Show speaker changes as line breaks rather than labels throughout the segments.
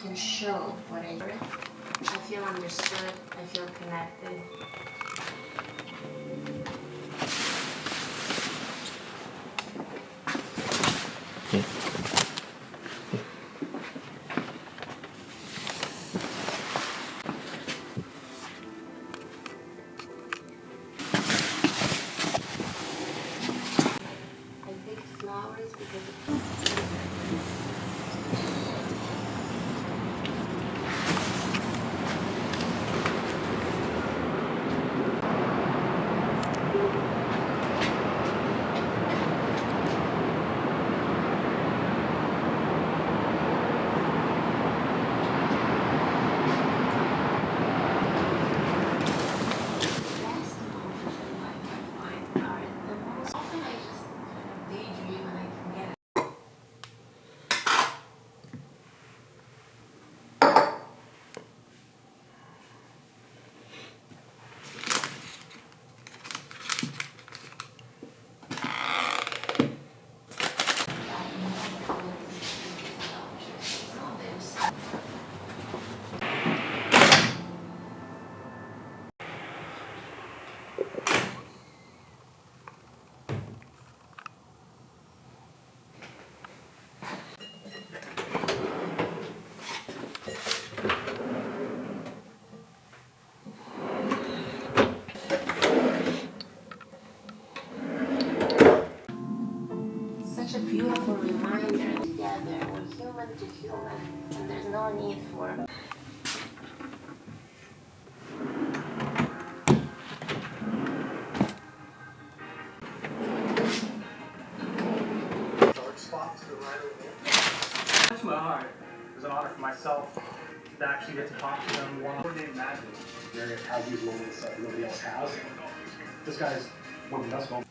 can show what I feel understood, I feel connected. I picked flowers because such a beautiful reminder together, we're human to human, and there's no need for
dark spot to the right of the That's my heart. It was an honor for myself to actually get to talk to them one-on-one. Magic. Marius has these moments that nobody else has. This guy's one of the best moments.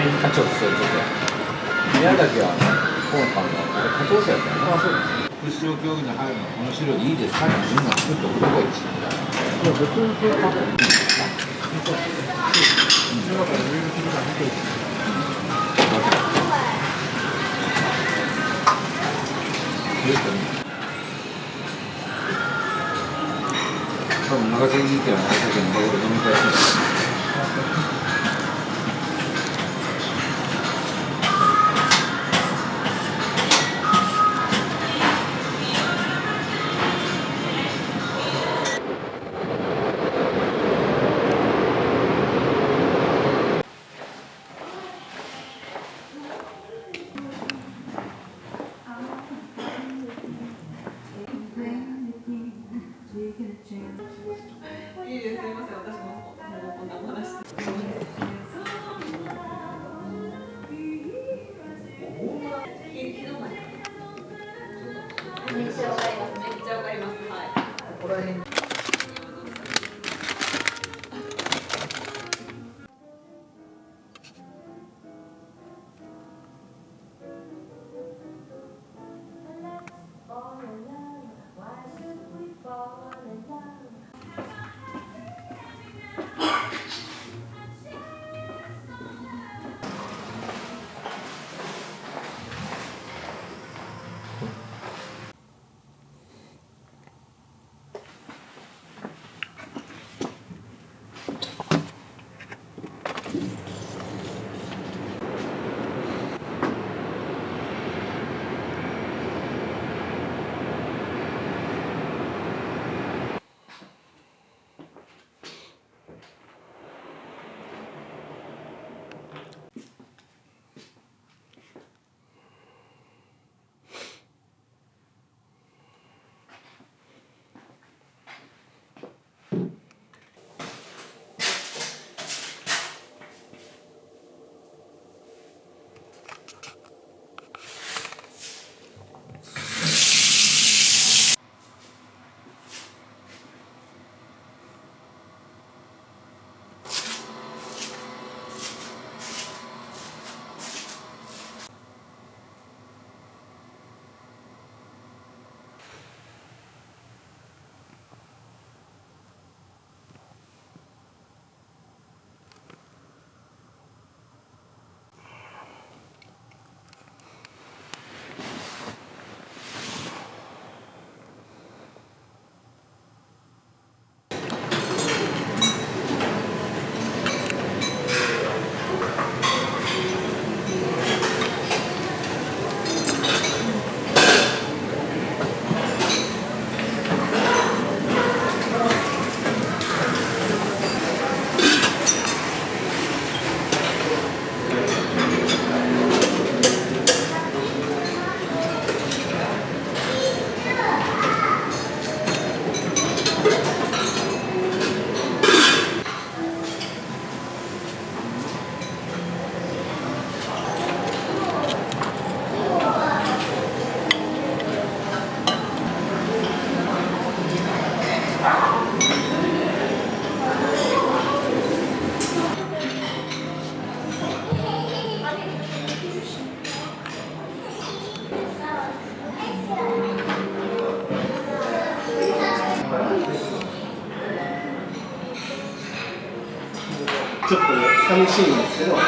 課長とそういうことや。宮崎は本館があれ課長生やったよな。そうです。福祉競技に入るのこの資料でいいですかってみんな作っておくとこが一番。いや別にこれ書くのいいですか。そうです。だからいろいろ聞いたら見ていく。多分長崎県は長崎県のところで飲み会するんですよ。
いいです、すみません、私もこんなお話して。めっちゃわかります。めっちゃわかります。はい。ここら辺。
ちょっと寂しいんですけど、そう。